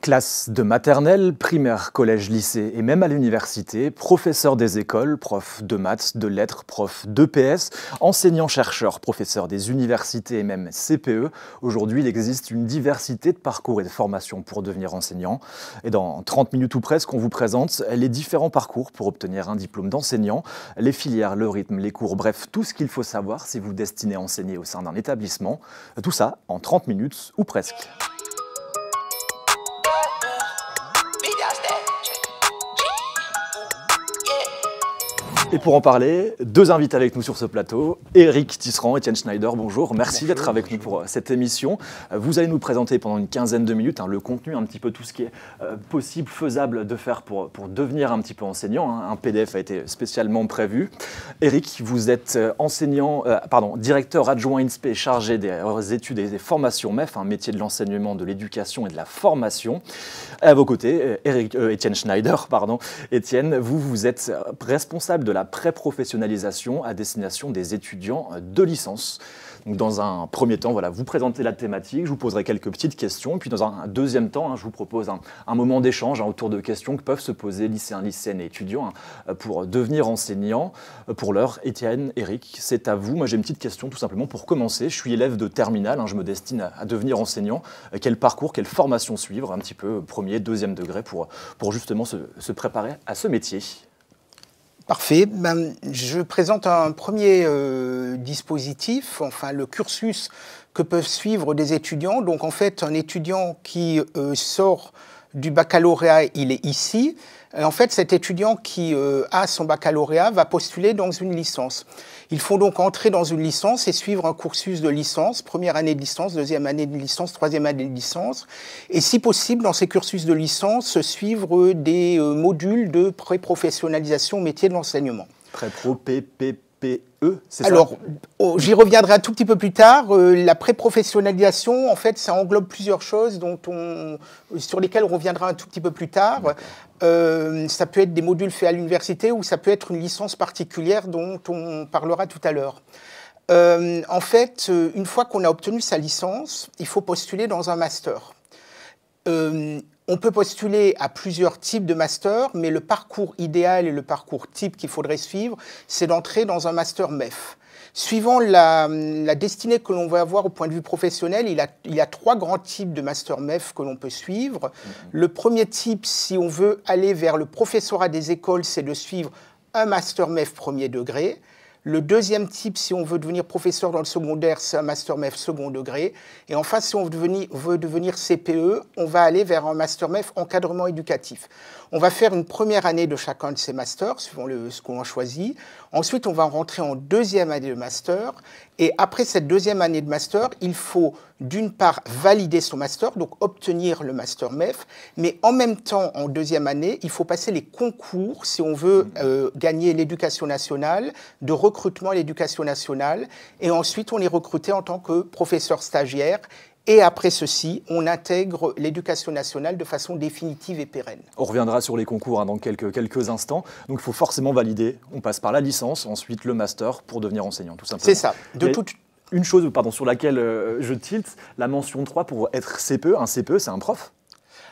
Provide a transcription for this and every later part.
Classe de maternelle, primaire, collège, lycée et même à l'université, professeur des écoles, prof de maths, de lettres, prof d'EPS, enseignant-chercheur, professeur des universités et même CPE. Aujourd'hui, il existe une diversité de parcours et de formations pour devenir enseignant. Et dans 30 minutes ou presque, on vous présente les différents parcours pour obtenir un diplôme d'enseignant, les filières, le rythme, les cours, bref, tout ce qu'il faut savoir si vous destinez à enseigner au sein d'un établissement. Tout ça en 30 minutes ou presque. Et pour en parler, deux invités avec nous sur ce plateau, Éric Tisserand, Étienne Schneider, bonjour, merci d'être avec nous pour cette émission. Vous allez nous présenter pendant une quinzaine de minutes le contenu, un petit peu tout ce qui est possible, faisable de faire pour devenir un petit peu enseignant. Un PDF a été spécialement prévu. Éric, vous êtes directeur adjoint INSPE chargé des études et des formations MEF, un métier de l'enseignement, de l'éducation et de la formation. À vos côtés, Étienne Schneider, Étienne, vous êtes responsable de la pré-professionnalisation à destination des étudiants de licence. Donc dans un premier temps, vous présentez la thématique, je vous poserai quelques petites questions, et puis dans un deuxième temps, je vous propose un moment d'échange autour de questions que peuvent se poser lycéens, lycéennes et étudiants pour devenir enseignants. Pour l'heure, Étienne, Éric, c'est à vous. Moi j'ai une petite question tout simplement pour commencer. Je suis élève de terminale, je me destine à devenir enseignant. Quel parcours, quelle formation suivre, un petit peu premier, deuxième degré pour justement se préparer à ce métier? Parfait. Je présente un premier dispositif, le cursus que peuvent suivre des étudiants. Donc en fait, un étudiant qui sort du baccalauréat, il est ici. En fait, cet étudiant qui a son baccalauréat va postuler dans une licence. Il faut donc entrer dans une licence et suivre un cursus de licence, première année de licence, deuxième année de licence, troisième année de licence. Et si possible, dans ces cursus de licence, suivre des modules de pré-professionnalisation au métier de l'enseignement. Pré-pro, PPPE, c'est ça? Alors, j'y reviendrai un tout petit peu plus tard. La pré-professionnalisation, en fait, ça englobe plusieurs choses sur lesquelles on reviendra un tout petit peu plus tard. Ça peut être des modules faits à l'université ou ça peut être une licence particulière dont on parlera tout à l'heure. En fait, une fois qu'on a obtenu sa licence, il faut postuler dans un master. On peut postuler à plusieurs types de masters, mais le parcours idéal et le parcours type qu'il faudrait suivre, c'est d'entrer dans un master MEF. Suivant la destinée que l'on va avoir au point de vue professionnel, il y a trois grands types de master MEF que l'on peut suivre. Le premier type, si on veut aller vers le professorat des écoles, c'est de suivre un master MEF premier degré. Le deuxième type, si on veut devenir professeur dans le secondaire, c'est un master MEF second degré. Et enfin, si on veut devenir CPE, on va aller vers un master MEF encadrement éducatif. On va faire une première année de chacun de ces masters, suivant ce qu'on a choisi. Ensuite, on va rentrer en deuxième année de master. Et après cette deuxième année de master, il faut d'une part valider son master, donc obtenir le master MEF, mais en même temps, en deuxième année, il faut passer les concours si on veut gagner l'éducation nationale, de recrutement à l'éducation nationale. Et ensuite, on est recruté en tant que professeur stagiaire. Et après ceci, on intègre l'éducation nationale de façon définitive et pérenne. On reviendra sur les concours dans quelques instants. Donc il faut forcément valider. On passe par la licence, ensuite le master pour devenir enseignant, tout simplement. C'est ça. Une chose sur laquelle je tilte, la mention 3 pour être CPE. Un CPE, c'est un prof?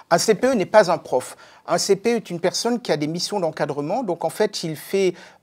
Un CPE n'est pas un prof. Un CPE est une personne qui a des missions d'encadrement. Donc, en fait, il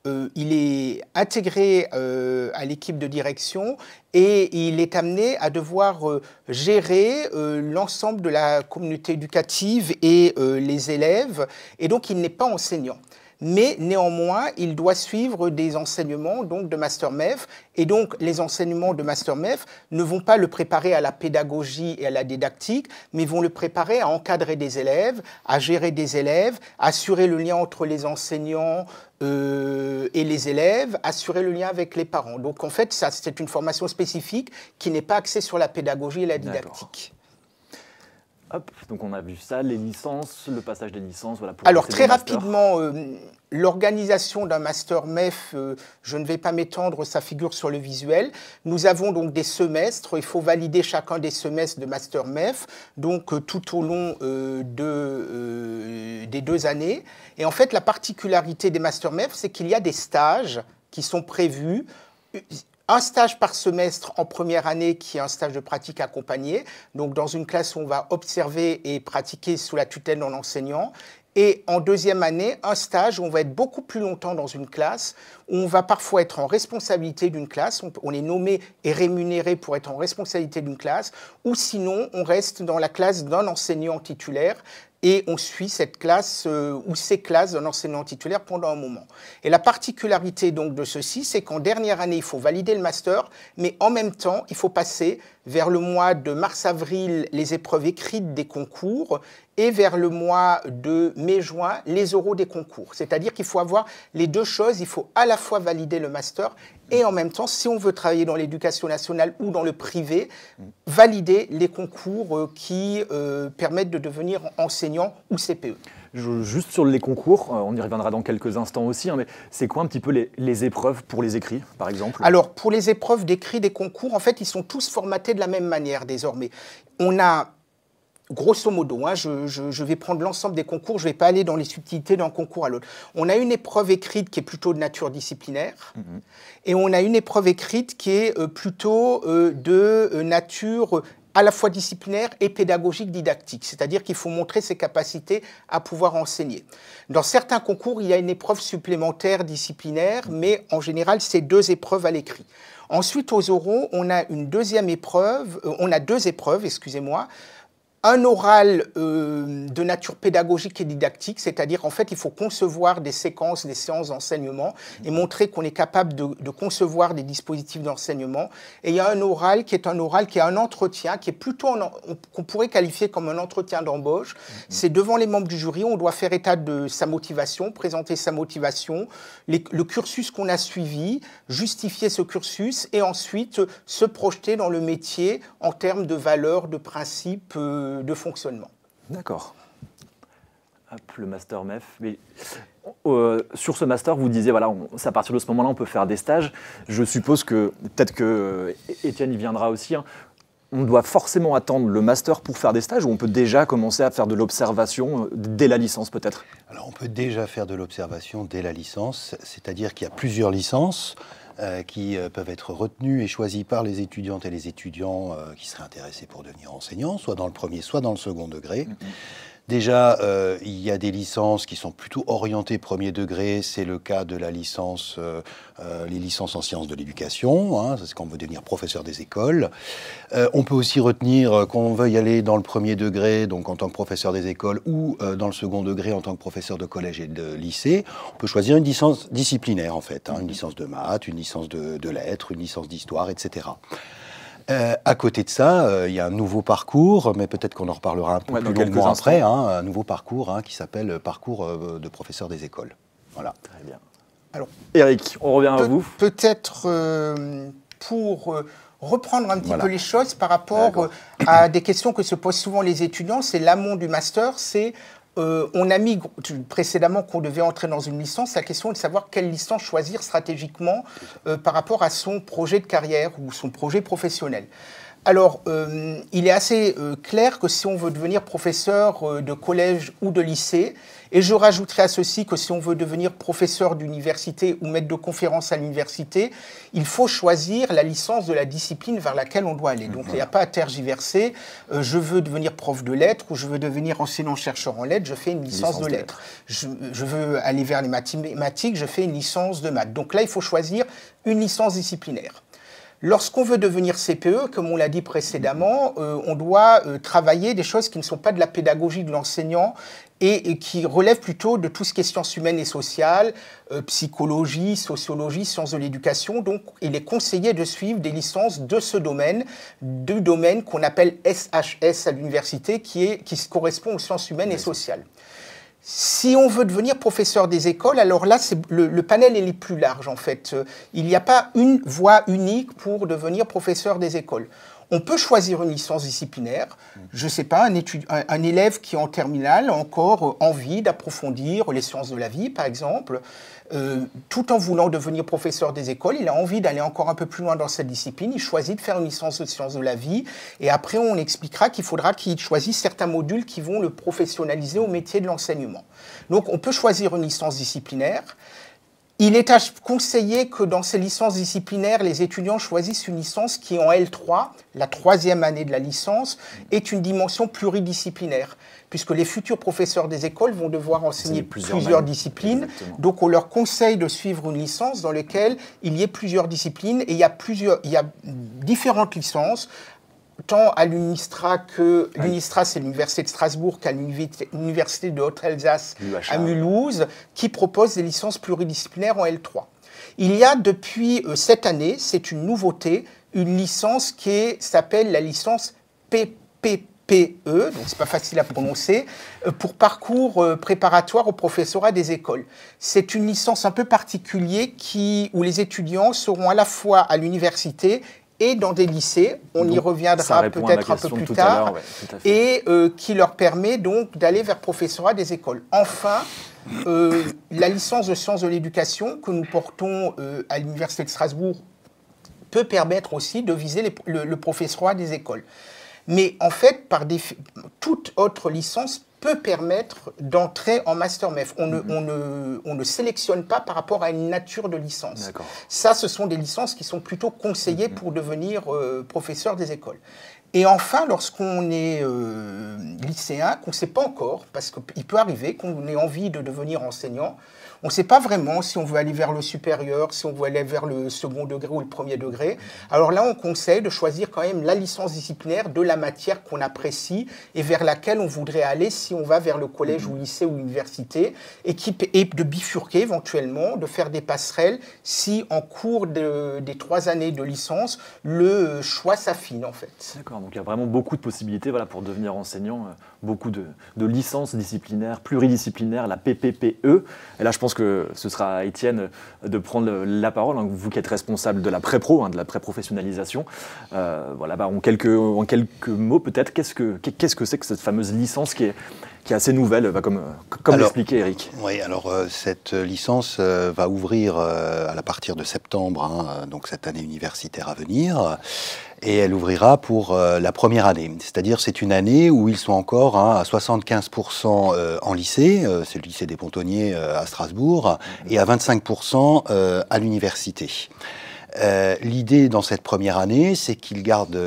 est intégré à l'équipe de direction et il est amené à devoir gérer l'ensemble de la communauté éducative et les élèves. Et donc, il n'est pas enseignant. Mais néanmoins, il doit suivre des enseignements de Master MEF. Et donc, les enseignements de Master MEF ne vont pas le préparer à la pédagogie et à la didactique, mais vont le préparer à encadrer des élèves, à gérer des élèves, à assurer le lien entre les enseignants et les élèves, assurer le lien avec les parents. Donc, en fait, c'est une formation spécifique qui n'est pas axée sur la pédagogie et la didactique. Hop, donc on a vu ça, les licences, le passage des licences. Alors très rapidement, l'organisation d'un master MEF, je ne vais pas m'étendre, ça figure sur le visuel. Nous avons donc des semestres, il faut valider chacun des semestres de master MEF, donc tout au long des 2 années. Et en fait, la particularité des master MEF, c'est qu'il y a des stages qui sont prévus. un stage par semestre en première année qui est un stage de pratique accompagné, donc dans une classe où on va observer et pratiquer sous la tutelle d'un enseignant. Et en deuxième année, un stage où on va être beaucoup plus longtemps dans une classe, où on va parfois être en responsabilité d'une classe, on est nommé et rémunéré pour être en responsabilité d'une classe, ou sinon on reste dans la classe d'un enseignant titulaire et on suit cette classe ou ces classes d'un enseignant titulaire pendant un moment. Et la particularité donc de ceci, c'est qu'en dernière année, il faut valider le master, mais en même temps, il faut passer vers le mois de mars-avril les épreuves écrites des concours et vers le mois de mai-juin les oraux des concours. C'est-à-dire qu'il faut avoir les deux choses, il faut à la fois valider le master et en même temps, si on veut travailler dans l'éducation nationale ou dans le privé, valider les concours qui permettent de devenir enseignant ou CPE. Juste sur les concours, on y reviendra dans quelques instants aussi, hein, mais c'est quoi un petit peu les épreuves pour les écrits, par exemple? Alors, pour les épreuves d'écrit des concours, en fait, ils sont tous formatés de la même manière désormais. On a, grosso modo, hein, je vais prendre l'ensemble des concours, je ne vais pas aller dans les subtilités d'un concours à l'autre. On a une épreuve écrite qui est plutôt de nature disciplinaire, et on a une épreuve écrite qui est plutôt de nature à la fois disciplinaire et pédagogique didactique, c'est-à-dire qu'il faut montrer ses capacités à pouvoir enseigner. Dans certains concours, il y a une épreuve supplémentaire disciplinaire, mais en général, c'est 2 épreuves à l'écrit. Ensuite, aux oraux, on a une deuxième épreuve, on a 2 épreuves, excusez-moi. Un oral de nature pédagogique et didactique, c'est-à-dire qu'en fait, il faut concevoir des séquences, des séances d'enseignement et montrer qu'on est capable de concevoir des dispositifs d'enseignement. Et il y a un oral qui est un entretien, qui est plutôt, qu'on pourrait qualifier comme un entretien d'embauche. C'est devant les membres du jury, on doit faire état de sa motivation, présenter sa motivation, le cursus qu'on a suivi, justifier ce cursus et ensuite se projeter dans le métier en termes de valeurs, de principes, de fonctionnement. D'accord. Hop, le master MEF. Mais, sur ce master, vous disiez, voilà, à partir de ce moment-là, on peut faire des stages. Je suppose que, peut-être que Étienne y viendra aussi, hein, on doit forcément attendre le master pour faire des stages ou on peut déjà commencer à faire de l'observation dès la licence peut-être? Alors on peut déjà faire de l'observation dès la licence, c'est-à-dire qu'il y a plusieurs licences qui peuvent être retenues et choisies par les étudiantes et les étudiants qui seraient intéressés pour devenir enseignants, soit dans le premier, soit dans le second degré. Déjà, il y a des licences qui sont plutôt orientées premier degré. C'est le cas de la licence, les licences en sciences de l'éducation. Hein, c'est quand on veut devenir professeur des écoles. On peut aussi retenir qu'on veuille aller dans le premier degré, donc en tant que professeur des écoles, ou dans le second degré en tant que professeur de collège et de lycée. On peut choisir une licence disciplinaire, en fait. Hein, une licence de maths, une licence de lettres, une licence d'histoire, etc. À côté de ça, il y a un nouveau parcours, mais peut-être qu'on en reparlera un peu plus longuement après, hein, un nouveau parcours qui s'appelle parcours de professeur des écoles. Voilà. Très bien. Alors, Eric, on revient à vous. Peut-être pour reprendre un petit peu les choses par rapport à des questions que se posent souvent les étudiants, c'est l'amont du master, c'est on a mis précédemment qu'on devait entrer dans une licence, la question est de savoir quelle licence choisir stratégiquement par rapport à son projet de carrière ou son projet professionnel. Alors, il est assez clair que si on veut devenir professeur de collège ou de lycée, et je rajouterai à ceci que si on veut devenir professeur d'université ou maître de conférence à l'université, il faut choisir la licence de la discipline vers laquelle on doit aller. Donc, il n'y a pas à tergiverser. Je veux devenir prof de lettres ou je veux devenir enseignant-chercheur en lettres, je fais une licence de lettres. Je veux aller vers les mathématiques, je fais une licence de maths. Donc là, il faut choisir une licence disciplinaire. Lorsqu'on veut devenir CPE, comme on l'a dit précédemment, on doit travailler des choses qui ne sont pas de la pédagogie de l'enseignant et qui relèvent plutôt de tout ce qui est sciences humaines et sociales, psychologie, sociologie, sciences de l'éducation. Donc, il est conseillé de suivre des licences de ce domaine, du domaine qu'on appelle SHS à l'université, qui correspond aux sciences humaines et sociales. Si on veut devenir professeur des écoles, alors là, le panel est plus large, en fait. Il n'y a pas une voie unique pour devenir professeur des écoles. On peut choisir une licence disciplinaire. Je ne sais pas, un élève qui est en terminale a encore envie d'approfondir les sciences de la vie, par exemple. Tout en voulant devenir professeur des écoles, il a envie d'aller encore un peu plus loin dans cette discipline. Il choisit de faire une licence de sciences de la vie. Et après, on expliquera qu'il faudra qu'il choisisse certains modules qui vont le professionnaliser au métier de l'enseignement. Donc, on peut choisir une licence disciplinaire. Il est conseillé que dans ces licences disciplinaires, les étudiants choisissent une licence qui, en L3, la 3e année de la licence, est une dimension pluridisciplinaire, puisque les futurs professeurs des écoles vont devoir enseigner plusieurs disciplines. Exactement. Donc, on leur conseille de suivre une licence dans laquelle il y ait plusieurs disciplines, et il y a différentes licences, tant à l'UNISTRA que l'UNISTRA, c'est l'Université de Strasbourg, qu'à l'Université de Haute-Alsace à Mulhouse, qui proposent des licences pluridisciplinaires en L3. Il y a depuis cette année, c'est une nouveauté, une licence qui s'appelle la licence PPPE, donc c'est pas facile à prononcer, pour parcours préparatoire au professorat des écoles. C'est une licence un peu particulière où les étudiants seront à la fois à l'université et dans des lycées, on y reviendra peut-être un peu plus tard, et qui leur permet donc d'aller vers professorat des écoles. Enfin, la licence de sciences de l'éducation que nous portons à l'Université de Strasbourg peut permettre aussi de viser le professorat des écoles. Mais en fait, toute autre licence peut permettre d'entrer en Master MEF. On ne sélectionne pas par rapport à une nature de licence. Ça, ce sont des licences qui sont plutôt conseillées pour devenir professeur des écoles. Et enfin, lorsqu'on est lycéen, qu'on ne sait pas encore, parce qu'il peut arriver qu'on ait envie de devenir enseignant, on ne sait pas vraiment si on veut aller vers le supérieur, si on veut aller vers le second degré ou le premier degré. Alors là, on conseille de choisir quand même la licence disciplinaire de la matière qu'on apprécie et vers laquelle on voudrait aller si on va vers le collège ou lycée ou l'université, et de bifurquer éventuellement, de faire des passerelles si en cours des 3 années de licence, le choix s'affine en fait. D'accord, donc il y a vraiment beaucoup de possibilités pour devenir enseignant, beaucoup de licences disciplinaires, pluridisciplinaires, la PPPE. Et là, je pense que ce sera à Étienne de prendre la parole, vous qui êtes responsable de la pré-pro, de la pré-professionnalisation. En quelques mots peut-être, qu'est-ce que c'est que cette fameuse licence qui est assez nouvelle, comme l'expliquait Eric? Oui, alors cette licence va ouvrir à partir de septembre, donc cette année universitaire à venir, et elle ouvrira pour la première année. C'est-à-dire c'est une année où ils sont encore à 75% en lycée, c'est le lycée des Pontonniers à Strasbourg, et à 25% à l'université. L'idée dans cette première année, c'est qu'ils gardent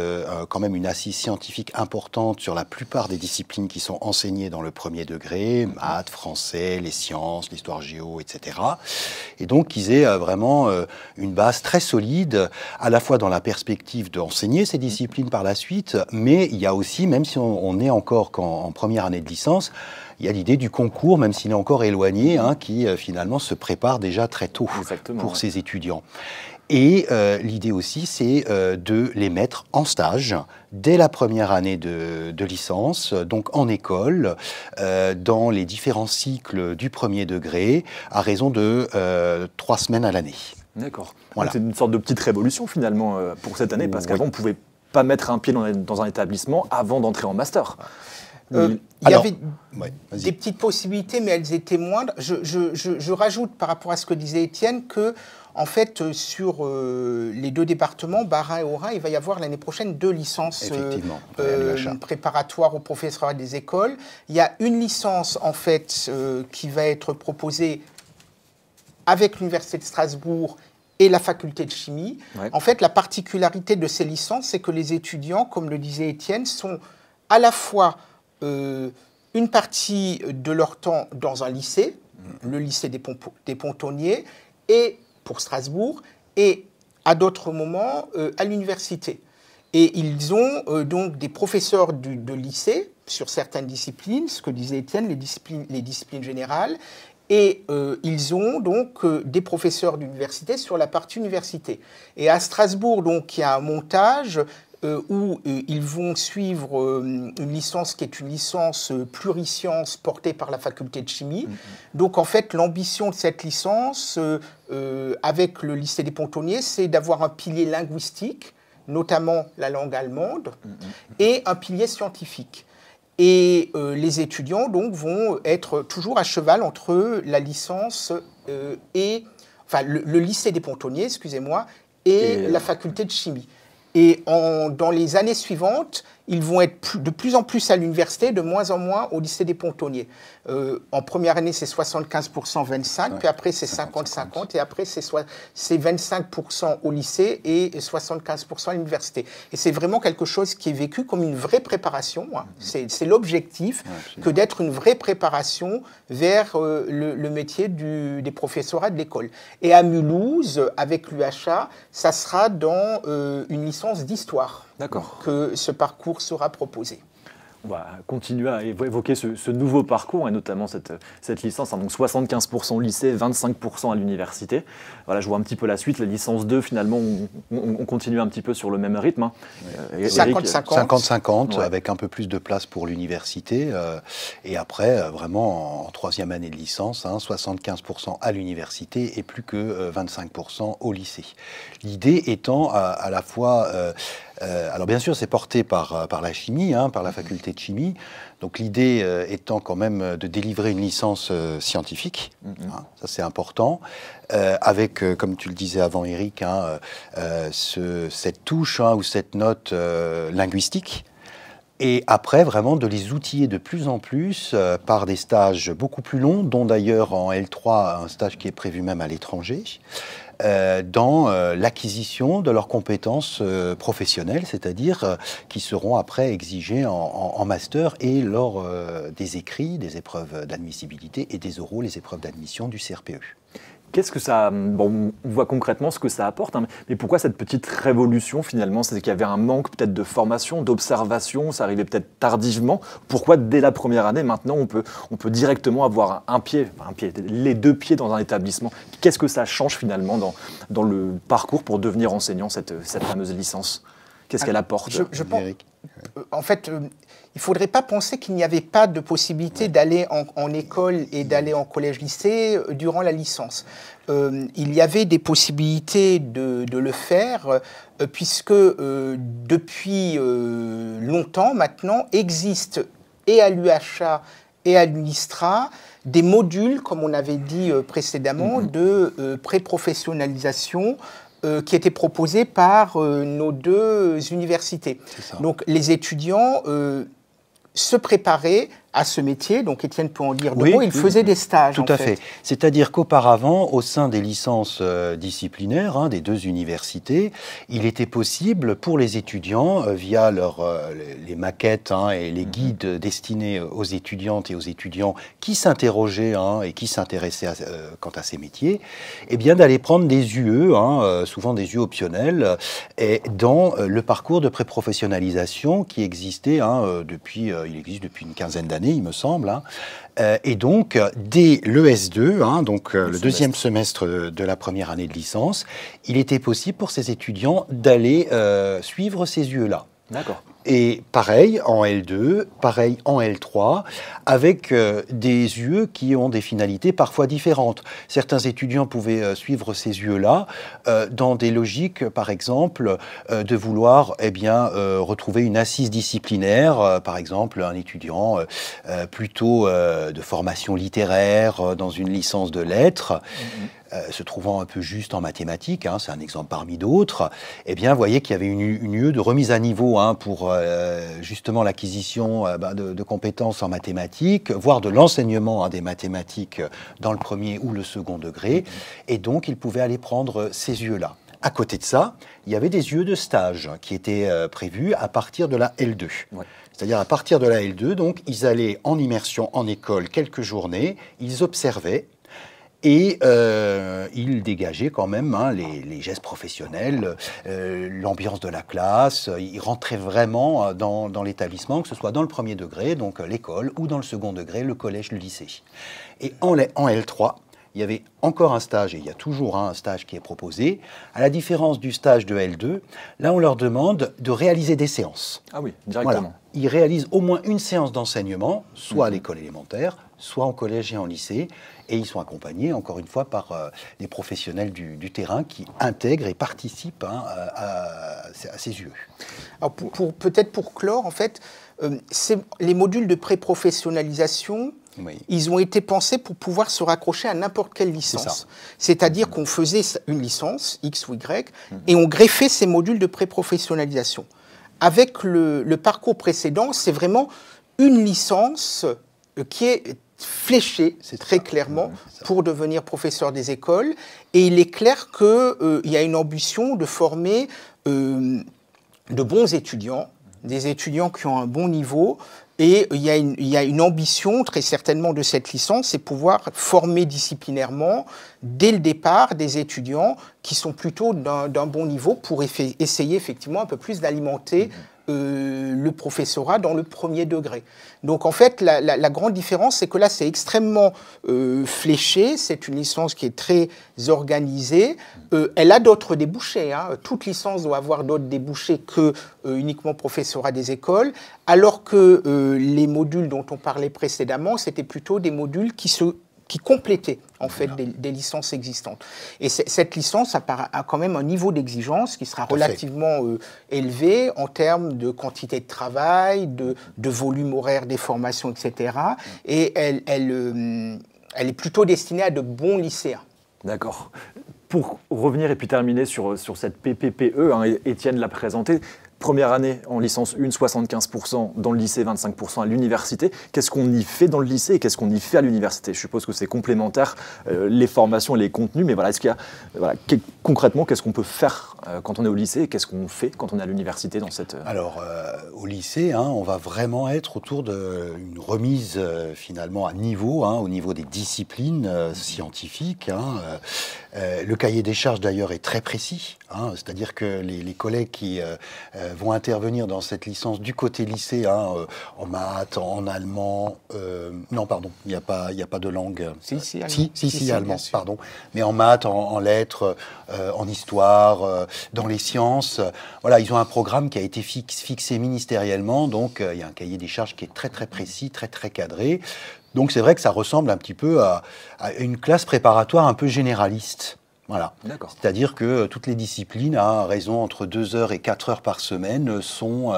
quand même une assise scientifique importante sur la plupart des disciplines qui sont enseignées dans le premier degré, maths, français, les sciences, l'histoire géo, etc. Et donc qu'ils aient vraiment une base très solide, à la fois dans la perspective d'enseigner ces disciplines par la suite, mais il y a aussi, même si on est encore en première année de licence, il y a l'idée du concours, même s'il est encore éloigné, qui finalement se prépare déjà très tôt pour ces étudiants. Et l'idée aussi, c'est de les mettre en stage dès la première année de licence, donc en école, dans les différents cycles du premier degré, à raison de 3 semaines à l'année. D'accord. Voilà. C'est une sorte de petite révolution finalement pour cette année, parce qu'avant, on ne pouvait pas mettre un pied dans un établissement avant d'entrer en master. Il y avait des petites possibilités, mais elles étaient moindres. Je rajoute par rapport à ce que disait Étienne que, en fait, sur les 2 départements, Bas-Rhin et Haut-Rhin, il va y avoir l'année prochaine 2 licences préparatoires au professorat des écoles. Il y a une licence, en fait, qui va être proposée avec l'Université de Strasbourg et la faculté de chimie. En fait, la particularité de ces licences, c'est que les étudiants, comme le disait Étienne, sont à la fois une partie de leur temps dans un lycée, le lycée des Pontonniers, et pour Strasbourg, et à d'autres moments à l'université. Et ils ont donc des professeurs de lycée sur certaines disciplines, ce que disait Étienne, les disciplines générales, et ils ont donc des professeurs d'université sur la partie université. Et à Strasbourg, donc, il y a un montage où ils vont suivre une licence qui est une licence plurisciences portée par la faculté de chimie. Donc en fait, l'ambition de cette licence, avec le lycée des Pontonniers, c'est d'avoir un pilier linguistique, notamment la langue allemande, et un pilier scientifique. Et les étudiants donc, vont être toujours à cheval entre la licence le lycée des Pontonniers, excusez-moi, et la faculté de chimie. Et dans les années suivantes, ils vont être de plus en plus à l'université, de moins en moins au lycée des Pontonniers. En première année, c'est 75%, 25%, puis après c'est 50-50, et après c'est 25% au lycée et 75% à l'université. Et c'est vraiment quelque chose qui est vécu comme une vraie préparation. Hein. C'est l'objectif que d'être une vraie préparation vers le métier des professorats de l'école. Et à Mulhouse, avec l'UHA, ça sera dans une licence d'histoire que ce parcours sera proposé. On va continuer à évoquer ce nouveau parcours et notamment cette licence, hein, donc 75% au lycée, 25% à l'université. Voilà, je vois un petit peu la suite. La licence 2, finalement, on continue un petit peu sur le même rythme. Hein. 50-50, avec un peu plus de place pour l'université. Et après, vraiment, en troisième année de licence, 75% à l'université et plus que 25% au lycée. L'idée étant à la fois... alors bien sûr, c'est porté par la chimie, par la faculté de chimie. Donc l'idée étant quand même de délivrer une licence scientifique, ça c'est important, avec, comme tu le disais avant Eric, cette touche ou cette note linguistique. Et après, vraiment, de les outiller de plus en plus par des stages beaucoup plus longs, dont d'ailleurs en L3, un stage qui est prévu même à l'étranger, dans l'acquisition de leurs compétences professionnelles, c'est-à-dire qui seront après exigées en master et lors des écrits, des épreuves d'admissibilité et des oraux, les épreuves d'admission du CRPE. Qu'est-ce que ça... Bon, on voit concrètement ce que ça apporte, mais pourquoi cette petite révolution finalement? C'est qu'il y avait un manque peut-être de formation, d'observation, ça arrivait peut-être tardivement. Pourquoi dès la première année, maintenant, on peut directement avoir les deux pieds dans un établissement? Qu'est-ce que ça change finalement dans le parcours pour devenir enseignant, cette fameuse licence? Qu'est-ce qu'elle apporte? Je pense, en fait, il ne faudrait pas penser qu'il n'y avait pas de possibilité d'aller en école et d'aller en collège-lycée durant la licence. Il y avait des possibilités de le faire, puisque depuis longtemps maintenant existent et à l'UHA et à l'UNISTRA des modules, comme on avait dit précédemment, de pré-professionnalisation qui étaient proposés par nos deux universités. Donc les étudiants se préparaient à ce métier, donc Étienne peut en dire deux mots, il faisait des stages. Tout à fait. C'est-à-dire qu'auparavant, au sein des licences disciplinaires des deux universités, il était possible pour les étudiants, via les maquettes et les guides destinés aux étudiantes et aux étudiants qui s'interrogeaient et qui s'intéressaient quant à ces métiers, eh bien d'aller prendre des UE, souvent des UE optionnels, dans le parcours de pré-professionnalisation qui existait il existe depuis une quinzaine d'années, il me semble. Et donc, dès l'ES2, donc le deuxième semestre de la première année de licence, il était possible pour ces étudiants d'aller suivre ces UE-là. D'accord. Et pareil en L2, pareil en L3, avec des UE qui ont des finalités parfois différentes. Certains étudiants pouvaient suivre ces UE-là dans des logiques, par exemple, de vouloir retrouver une assise disciplinaire, par exemple un étudiant plutôt de formation littéraire dans une licence de lettres, se trouvant un peu juste en mathématiques, c'est un exemple parmi d'autres, eh bien, vous voyez qu'il y avait une UE de remise à niveau pour justement l'acquisition de compétences en mathématiques, voire de l'enseignement des mathématiques dans le premier ou le second degré, et donc ils pouvaient aller prendre ces UE-là. À côté de ça, il y avait des UE de stage qui étaient prévus à partir de la L2. Ouais. C'est-à-dire à partir de la L2, donc, ils allaient en immersion en école quelques journées, ils observaient, et il dégageait quand même les gestes professionnels, l'ambiance de la classe. Il rentrait vraiment dans l'établissement, que ce soit dans le premier degré, donc l'école, ou dans le second degré, le collège, le lycée. Et en L3, il y avait encore un stage, et il y a toujours un stage qui est proposé. À la différence du stage de L2, là, on leur demande de réaliser des séances. Ah oui, directement. Voilà. Ils réalisent au moins une séance d'enseignement, soit à l'école élémentaire, soit en collège et en lycée, et ils sont accompagnés, encore une fois, par des professionnels du terrain qui intègrent et participent à ces UE. Alors peut-être pour clore, en fait, les modules de pré-professionnalisation Oui. ils ont été pensés pour pouvoir se raccrocher à n'importe quelle licence. C'est-à-dire qu'on faisait une licence, X ou Y, et on greffait ces modules de pré-professionnalisation. Avec le parcours précédent, c'est vraiment une licence qui est fléchée très clairement pour devenir professeur des écoles. Et il est clair qu'il y a une ambition de former de bons étudiants, des étudiants qui ont un bon niveau. Et il y a une ambition, très certainement, de cette licence, c'est pouvoir former disciplinairement, dès le départ, des étudiants qui sont plutôt d'un bon niveau pour essayer effectivement un peu plus d'alimenter le professorat dans le premier degré. Donc en fait, la grande différence, c'est que là, c'est extrêmement fléché, c'est une licence qui est très organisée, elle a d'autres débouchés, hein. Toute licence doit avoir d'autres débouchés que uniquement professorat des écoles, alors que les modules dont on parlait précédemment, c'était plutôt des modules qui complétaient en fait des licences existantes. Et cette licence a quand même un niveau d'exigence qui sera relativement élevé en termes de quantité de travail, de volume horaire des formations, etc. Et elle est plutôt destinée à de bons lycéens. D'accord. Pour revenir et puis terminer sur cette PPPE, hein, Étienne l'a présenté. Première année en licence 1, 75% dans le lycée, 25% à l'université. Qu'est-ce qu'on y fait dans le lycée et qu'est-ce qu'on y fait à l'université? Je suppose que c'est complémentaire, les formations et les contenus, mais voilà, est-ce qu'il y a, concrètement, qu'est-ce qu'on peut faire quand on est au lycée et qu'est-ce qu'on fait quand on est à l'université dans cette... Alors, au lycée, hein, on va vraiment être autour d'une remise finalement à niveau, hein, au niveau des disciplines scientifiques. Hein, le cahier des charges, d'ailleurs, est très précis. Hein, c'est-à-dire que les collègues qui vont intervenir dans cette licence du côté lycée, hein, en maths, en allemand, non, pardon, il n'y a pas de langue. Si, allemand, pardon. Mais en maths, en lettres, en histoire, dans les sciences, voilà, ils ont un programme qui a été fixé ministériellement, donc il y a un cahier des charges qui est très très précis, très très cadré. Donc c'est vrai que ça ressemble un petit peu à une classe préparatoire un peu généraliste. Voilà. C'est-à-dire que toutes les disciplines, à raison entre 2 heures et 4 heures par semaine, sont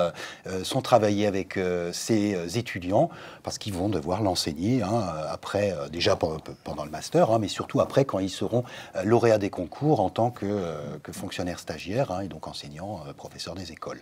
travaillées avec ces étudiants parce qu'ils vont devoir l'enseigner hein, après, déjà pendant le master, hein, mais surtout après quand ils seront lauréats des concours en tant que fonctionnaires stagiaires hein, et donc enseignants, professeurs des écoles.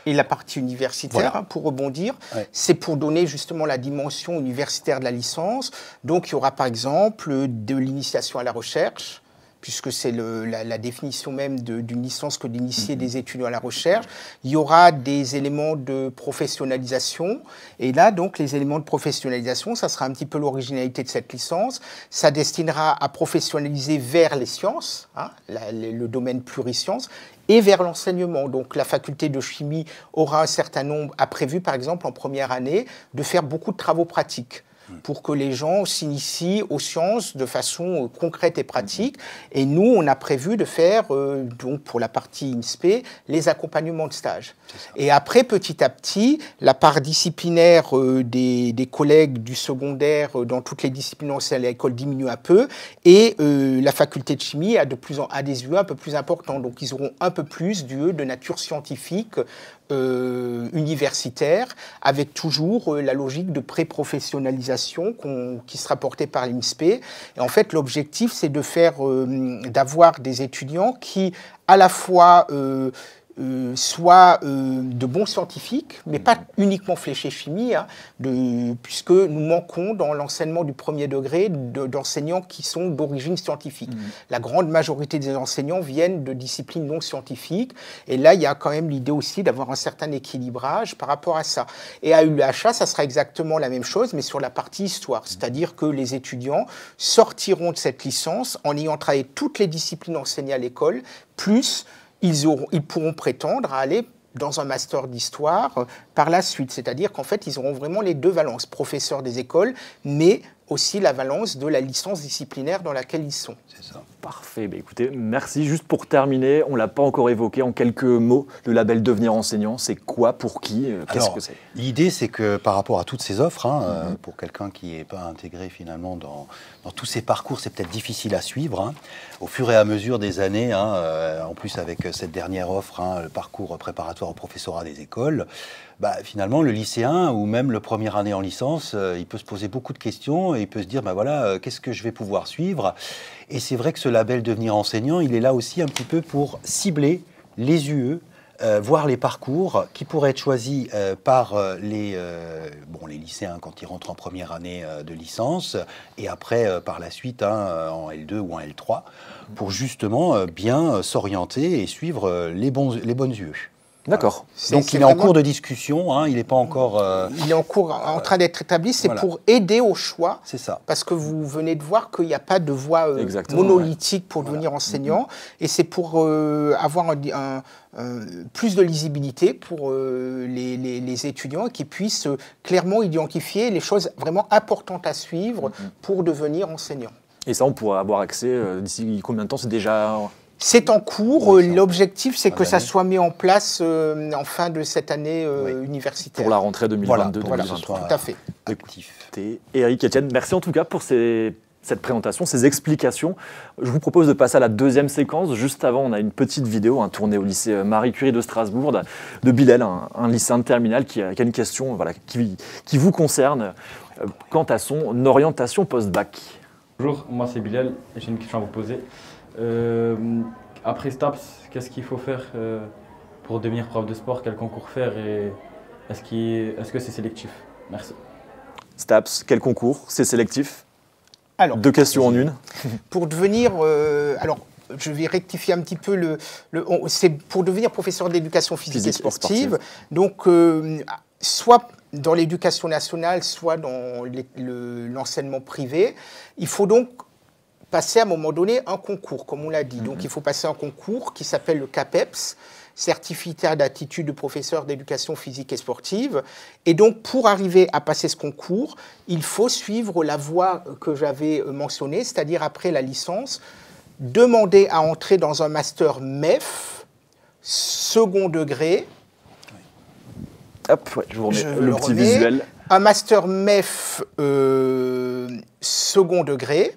Et la partie universitaire, voilà. Hein, pour rebondir, c'est pour donner justement la dimension universitaire de la licence. Donc il y aura par exemple de l'initiation à la recherche, puisque c'est la définition même d'une licence que d'initier des étudiants à la recherche. Il y aura des éléments de professionnalisation. Et là, donc, les éléments de professionnalisation, ça sera un petit peu l'originalité de cette licence. Ça destinera à professionnaliser vers les sciences, hein, le domaine plurisciences, et vers l'enseignement. Donc la faculté de chimie aura un certain nombre, a prévu par exemple en première année, de faire beaucoup de travaux pratiques, pour que les gens s'initient aux sciences de façon concrète et pratique. Et nous, on a prévu de faire, donc pour la partie INSPE, les accompagnements de stage. Et après, petit à petit, la part disciplinaire des collègues du secondaire dans toutes les disciplines à l'école diminue un peu, et la faculté de chimie a des UE un peu plus importants. Donc ils auront un peu plus d'UE de nature scientifique, universitaire, avec toujours la logique de pré-professionnalisation qui sera portée par l'INSPE. Et en fait, l'objectif, c'est d'avoir des étudiants qui, à la fois, soient de bons scientifiques, mais pas uniquement fléchés chimie, hein, puisque nous manquons dans l'enseignement du premier degré d'enseignants qui sont d'origine scientifique. La grande majorité des enseignants viennent de disciplines non scientifiques, et là, il y a quand même l'idée aussi d'avoir un certain équilibrage par rapport à ça. Et à l'UHA, ça sera exactement la même chose, mais sur la partie histoire, c'est-à-dire que les étudiants sortiront de cette licence en ayant travaillé toutes les disciplines enseignées à l'école, plus ils pourront prétendre à aller dans un master d'histoire par la suite. C'est-à-dire qu'en fait, ils auront vraiment les deux valences, professeurs des écoles, mais aussi la valence de la licence disciplinaire dans laquelle ils sont. C'est ça. Parfait. Bah, écoutez, merci. Juste pour terminer, on ne l'a pas encore évoqué en quelques mots, le label Devenir enseignant, c'est quoi, pour qui, qu'est-ce que c'est? L'idée, c'est que par rapport à toutes ces offres, hein, pour quelqu'un qui n'est pas intégré finalement dans tous ces parcours, c'est peut-être difficile à suivre. Hein. Au fur et à mesure des années, hein, en plus avec cette dernière offre, hein, le parcours préparatoire au professorat des écoles, finalement, le lycéen ou même le première année en licence, il peut se poser beaucoup de questions et il peut se dire, voilà, qu'est-ce que je vais pouvoir suivre? Et c'est vrai que ce label Devenir enseignant, il est là aussi un petit peu pour cibler les UE, voir les parcours qui pourraient être choisis par les lycéens quand ils rentrent en première année de licence et après par la suite en L2 ou en L3 pour justement bien s'orienter et suivre les bonnes UE. D'accord. Donc il est en cours de discussion, il n'est pas encore... Il est en train d'être établi, c'est voilà. Pour aider au choix. C'est ça. Parce que vous venez de voir qu'il n'y a pas de voie monolithique pour devenir enseignant. Et c'est pour avoir plus de lisibilité pour les étudiants qui puissent clairement identifier les choses vraiment importantes à suivre pour devenir enseignant. Et ça, on pourra avoir accès d'ici combien de temps? C'est déjà... C'est en cours. L'objectif, c'est que ça soit mis en place en fin de cette année universitaire. Pour la rentrée 2022-2023. Voilà, tout à fait. Écoutez, Eric, Étienne, merci en tout cas pour cette présentation, ces explications. Je vous propose de passer à la deuxième séquence. Juste avant, on a une petite vidéo tournée au lycée Marie Curie de Strasbourg, de Bilal, un lycéen de terminale qui a une question qui vous concerne quant à son orientation post-bac. Bonjour, moi c'est Bilal, j'ai une question à vous poser. Après STAPS, qu'est-ce qu'il faut faire pour devenir prof de sport? Quel concours faire et est-ce que c'est sélectif? Merci. STAPS, quel concours? C'est sélectif? Alors, 2 questions en une. Pour devenir... je vais rectifier un petit peu c'est pour devenir professeur d'éducation physique et sportive. Donc, soit dans l'éducation nationale, soit dans l'enseignement privé, il faut donc passer à un moment donné un concours, comme on l'a dit. Donc, il faut passer un concours qui s'appelle le CAPEPS, certificat d'aptitude de professeur d'éducation physique et sportive. Et donc, pour arriver à passer ce concours, il faut suivre la voie que j'avais mentionnée, c'est-à-dire après la licence, demander à entrer dans un master MEF, second degré. Hop, je vous remets le petit visuel. Un master MEF second degré.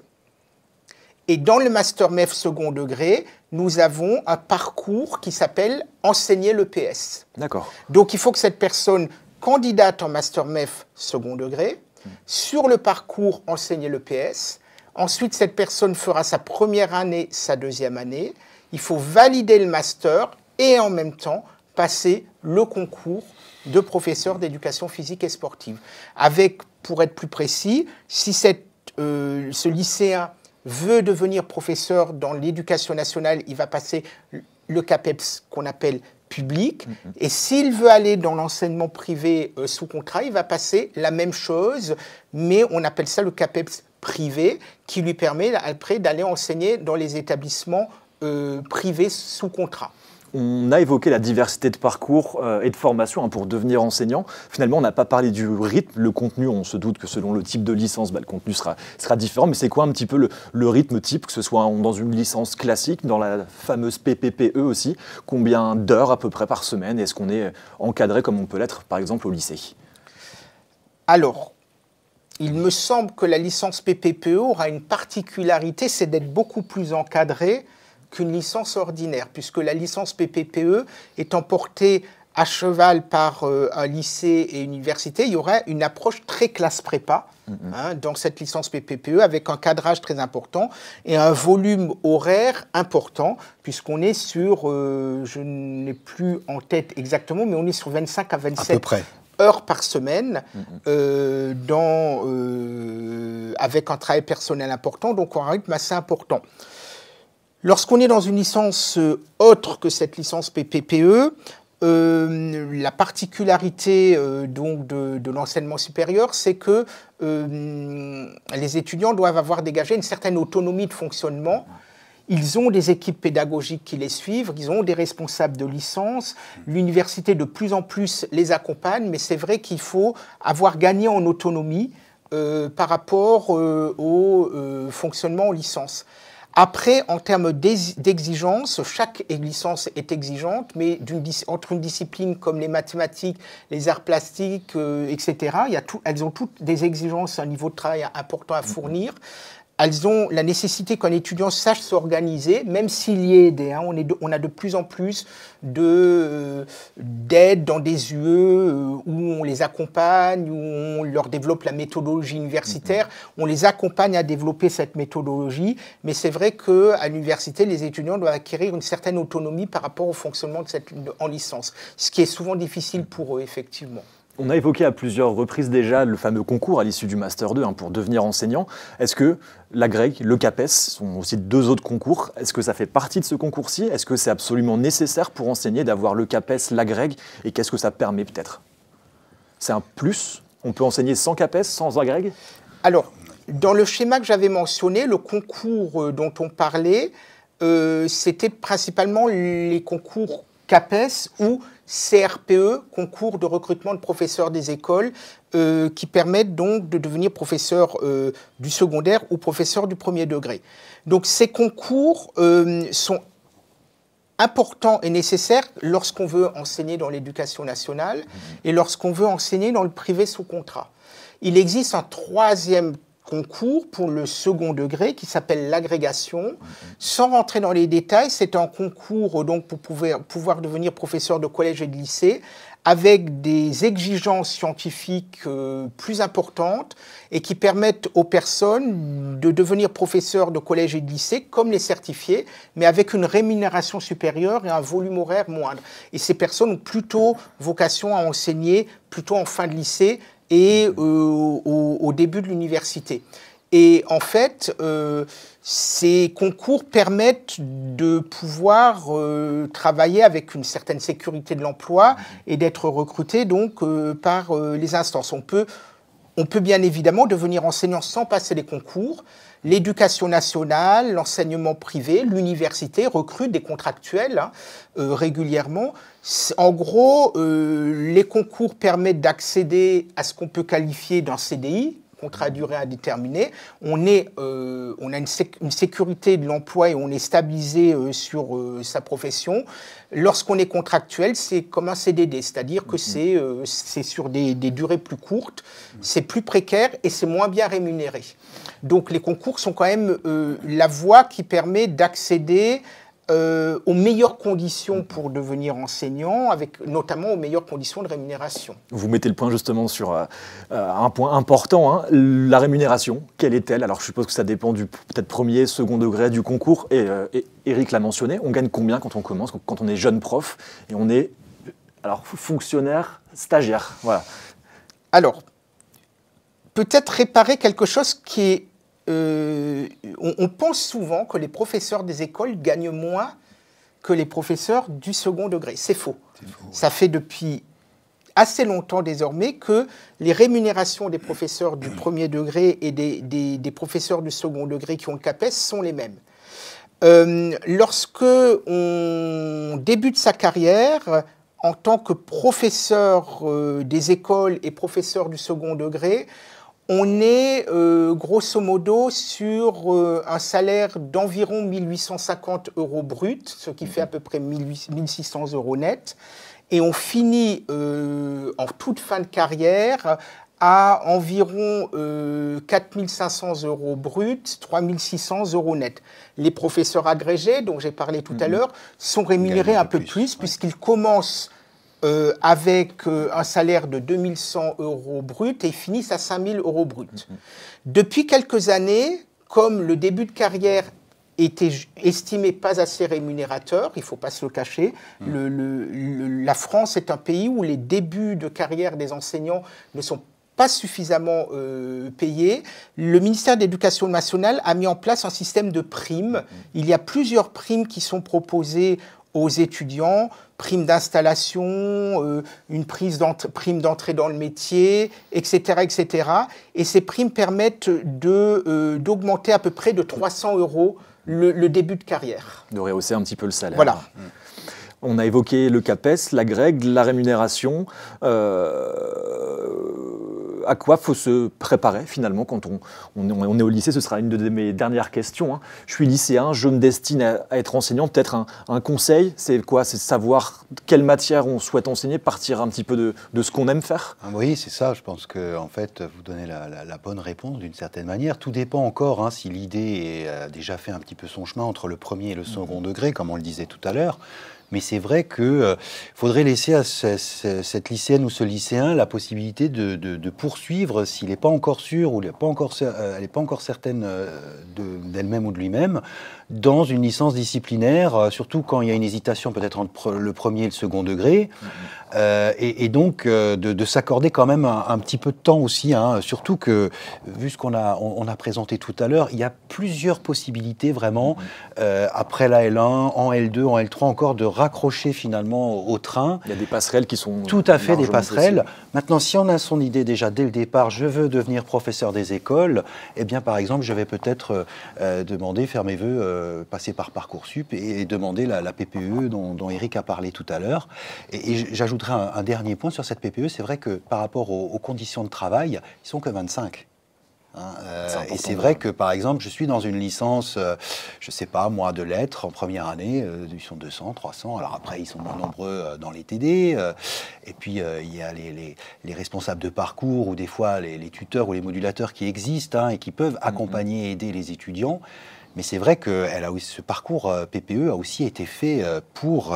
Et dans le master MEF second degré, nous avons un parcours qui s'appelle enseigner l'EPS. D'accord. Donc, il faut que cette personne candidate en master MEF second degré, sur le parcours enseigner l'EPS. Ensuite, cette personne fera sa première année, sa deuxième année. Il faut valider le master et en même temps passer le concours de professeur d'éducation physique et sportive. Avec, pour être plus précis, si ce lycéen veut devenir professeur dans l'éducation nationale, il va passer le CAPEPS qu'on appelle public. Et s'il veut aller dans l'enseignement privé sous contrat, il va passer la même chose, mais on appelle ça le CAPEPS privé, qui lui permet après d'aller enseigner dans les établissements privés sous contrat. On a évoqué la diversité de parcours et de formation pour devenir enseignant. Finalement, on n'a pas parlé du rythme, le contenu. On se doute que selon le type de licence, le contenu sera différent. Mais c'est quoi un petit peu le rythme type, que ce soit dans une licence classique, dans la fameuse PPPE aussi? Combien d'heures à peu près par semaine? Est-ce qu'on est encadré comme on peut l'être, par exemple, au lycée? Alors, il me semble que la licence PPPE aura une particularité, c'est d'être beaucoup plus encadrée qu'une licence ordinaire, puisque la licence PPPE étant portée à cheval par un lycée et une université, il y aura une approche très classe prépa dans cette licence PPPE, avec un cadrage très important et un volume horaire important, puisqu'on est sur, je n'ai plus en tête exactement, mais on est sur 25 à 27 heures par semaine, avec un travail personnel important, donc un rythme assez important. Lorsqu'on est dans une licence autre que cette licence PPPE, la particularité de l'enseignement supérieur, c'est que les étudiants doivent avoir dégagé une certaine autonomie de fonctionnement. Ils ont des équipes pédagogiques qui les suivent, ils ont des responsables de licence. L'université, de plus en plus, les accompagne, mais c'est vrai qu'il faut avoir gagné en autonomie par rapport au fonctionnement en licence. Après, en termes d'exigence, chaque licence est exigeante, mais entre une discipline comme les mathématiques, les arts plastiques, etc., elles ont toutes des exigences, un niveau de travail important à fournir. elles ont la nécessité qu'un étudiant sache s'organiser, même s'il y est aidé. Hein. On a de plus en plus d'aide dans des UE où on les accompagne, où on leur développe la méthodologie universitaire. On les accompagne à développer cette méthodologie, mais c'est vrai qu'à l'université, les étudiants doivent acquérir une certaine autonomie par rapport au fonctionnement en licence, ce qui est souvent difficile pour eux, effectivement. On a évoqué à plusieurs reprises déjà le fameux concours à l'issue du Master 2 pour devenir enseignant. Est-ce que l'AGREG, le CAPES sont aussi deux autres concours? Est-ce que ça fait partie de ce concours-ci? Est-ce que c'est absolument nécessaire pour enseigner d'avoir le CAPES, l'AGREG? Et qu'est-ce que ça permet peut-être? C'est un plus? On peut enseigner sans CAPES, sans AGREG? Alors, dans le schéma que j'avais mentionné, le concours dont on parlait, c'était principalement les concours CAPES ou CRPE, concours de recrutement de professeurs des écoles, qui permettent donc de devenir professeur du secondaire ou professeur du premier degré. Donc ces concours sont importants et nécessaires lorsqu'on veut enseigner dans l'éducation nationale et lorsqu'on veut enseigner dans le privé sous contrat. Il existe un troisième concours pour le second degré qui s'appelle l'agrégation. Sans rentrer dans les détails, c'est un concours donc, pour pouvoir devenir professeur de collège et de lycée avec des exigences scientifiques plus importantes et qui permettent aux personnes de devenir professeurs de collège et de lycée comme les certifiés, mais avec une rémunération supérieure et un volume horaire moindre. Et ces personnes ont plutôt vocation à enseigner plutôt en fin de lycée et au début de l'université. Et en fait, ces concours permettent de pouvoir travailler avec une certaine sécurité de l'emploi et d'être recruté donc par les instances. On peut bien évidemment devenir enseignant sans passer les concours. L'éducation nationale, l'enseignement privé, l'université recrutent des contractuels régulièrement. En gros, les concours permettent d'accéder à ce qu'on peut qualifier d'un CDI, contrat à durée indéterminée. On a une sécurité de l'emploi et on est stabilisé sur sa profession. Lorsqu'on est contractuel, c'est comme un CDD, c'est-à-dire que c'est sur des durées plus courtes, c'est plus précaire et c'est moins bien rémunéré. Donc les concours sont quand même la voie qui permet d'accéder aux meilleures conditions pour devenir enseignant, avec notamment aux meilleures conditions de rémunération. Vous mettez le point justement sur un point important, la rémunération. Quelle est-elle? Alors je suppose que ça dépend du peut-être premier, second degré du concours. Et Eric l'a mentionné, on gagne combien quand on commence, quand on est jeune prof et on est fonctionnaire, stagiaire, voilà. Alors, peut-être réparer quelque chose qui est... on pense souvent que les professeurs des écoles gagnent moins que les professeurs du second degré. C'est faux. Ça fait depuis assez longtemps désormais que les rémunérations des professeurs du premier degré et des professeurs du second degré qui ont le CAPES sont les mêmes. Lorsque on débute sa carrière en tant que professeur des écoles et professeur du second degré, on est grosso modo sur un salaire d'environ 1 850 € brut, ce qui fait à peu près 1 600 € net. Et on finit en toute fin de carrière à environ 4 500 € brut, 3 600 € net. Les professeurs agrégés, dont j'ai parlé tout à l'heure, sont rémunérés un peu plus puisqu'ils commencent avec un salaire de 2 100 € brut et finissent à 5 000 € brut. Depuis quelques années, comme le début de carrière était estimé pas assez rémunérateur, il ne faut pas se le cacher, la France est un pays où les débuts de carrière des enseignants ne sont pas suffisamment payés. Le ministère de l'Éducation nationale a mis en place un système de primes. Il y a plusieurs primes qui sont proposées aux étudiants, prime d'installation, une prime d'entrée dans le métier, etc., etc. Et ces primes permettent d'augmenter à peu près de 300 € le début de carrière. De rehausser un petit peu le salaire. Voilà. On a évoqué le CAPES, l'AGREG, la rémunération. à quoi faut se préparer finalement quand on est au lycée? Ce sera une de mes dernières questions. Hein. Je suis lycéen, je me destine à être enseignant. Peut-être un conseil, c'est quoi? C'est savoir quelle matière on souhaite enseigner, partir un petit peu de ce qu'on aime faire? Oui, c'est ça. Je pense que en fait, vous donnez la bonne réponse d'une certaine manière. Tout dépend encore si l'idée a déjà fait un petit peu son chemin entre le premier et le second degré, comme on le disait tout à l'heure. Mais c'est vrai qu'il faudrait laisser à cette lycéenne ou ce lycéen la possibilité de poursuivre s'il n'est pas encore sûr ou elle n'est pas encore certaine d'elle-même ou de lui-même dans une licence disciplinaire, surtout quand il y a une hésitation peut-être entre le premier et le second degré, et donc de s'accorder quand même un petit peu de temps aussi, hein, surtout que, vu ce qu'on a présenté tout à l'heure, il y a plusieurs possibilités vraiment, après la L1, en L2, en L3 encore, de raccrocher finalement au train. Il y a des passerelles qui sont tout à fait des passerelles. Possibles. Maintenant, si on a son idée déjà dès le départ, je veux devenir professeur des écoles, eh bien par exemple, je vais peut-être demander, faire mes vœux, passer par Parcoursup et demander la PPE dont Eric a parlé tout à l'heure. Et j'ajouterai un dernier point sur cette PPE, c'est vrai que par rapport aux conditions de travail, ils sont que 25. Et c'est vrai que, par exemple, je suis dans une licence, je ne sais pas, moi, de lettres en première année, ils sont 200, 300, alors après, ils sont moins nombreux dans les TD, et puis il y a les responsables de parcours, ou des fois les tuteurs ou les modulateurs qui existent, et qui peuvent accompagner et aider les étudiants. Mais c'est vrai que ce parcours PPE a aussi été fait pour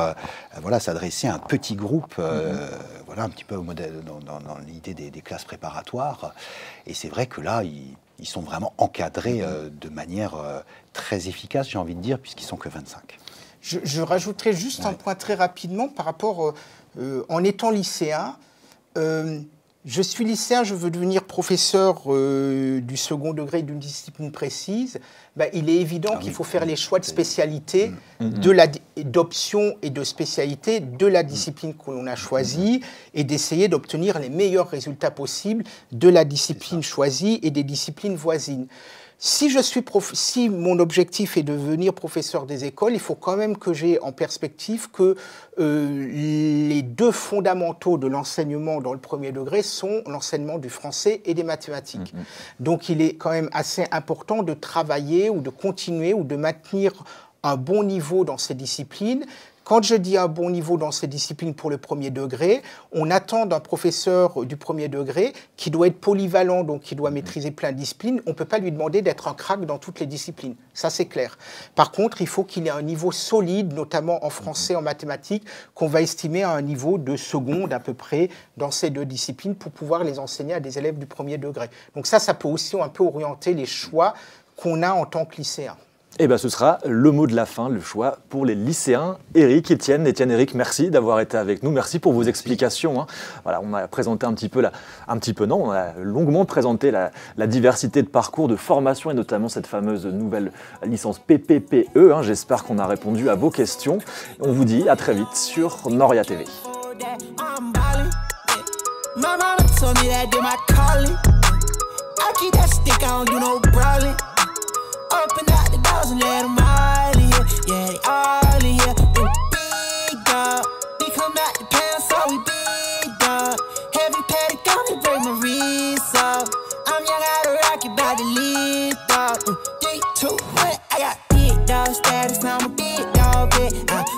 s'adresser à un petit groupe, un petit peu au modèle, dans l'idée des classes préparatoires. Et c'est vrai que là, ils sont vraiment encadrés de manière très efficace, j'ai envie de dire, puisqu'ils sont que 25. Je rajouterai juste un point très rapidement par rapport, en étant lycéen, je suis lycéen, je veux devenir professeur du second degré d'une discipline précise. Il est évident qu'il faut faire les choix de spécialité, d'option et de spécialité de la discipline que l'on a choisie et d'essayer d'obtenir les meilleurs résultats possibles de la discipline choisie et des disciplines voisines. Si mon objectif est de devenir professeur des écoles, il faut quand même que j'ai en perspective que les deux fondamentaux de l'enseignement dans le premier degré sont l'enseignement du français et des mathématiques. Donc il est quand même assez important de travailler ou de continuer ou de maintenir un bon niveau dans ces disciplines. Quand je dis un bon niveau dans ces disciplines pour le premier degré, on attend d'un professeur du premier degré qui doit être polyvalent, donc qui doit maîtriser plein de disciplines. On ne peut pas lui demander d'être un crack dans toutes les disciplines, ça c'est clair. Par contre, il faut qu'il ait un niveau solide, notamment en français, en mathématiques, qu'on va estimer à un niveau de seconde à peu près dans ces deux disciplines pour pouvoir les enseigner à des élèves du premier degré. Donc ça peut aussi un peu orienter les choix qu'on a en tant que lycéen. Eh bien, ce sera le mot de la fin, le choix pour les lycéens. Eric, Étienne, Eric, merci d'avoir été avec nous. Merci pour vos explications. Voilà, on a présenté on a longuement présenté la diversité de parcours, de formation et notamment cette fameuse nouvelle licence PPPE. J'espère qu'on a répondu à vos questions. On vous dit à très vite sur Noria TV. Open up the doors and let them all in here. Yeah, they all in here. Big dog. We come out the pound, so we big dog. Heavy paddock, don't break my wrist off. I'm young out of rocket, about to live, dog. 3, 2, 1, I got big dog status, I'm a big dog, bitch.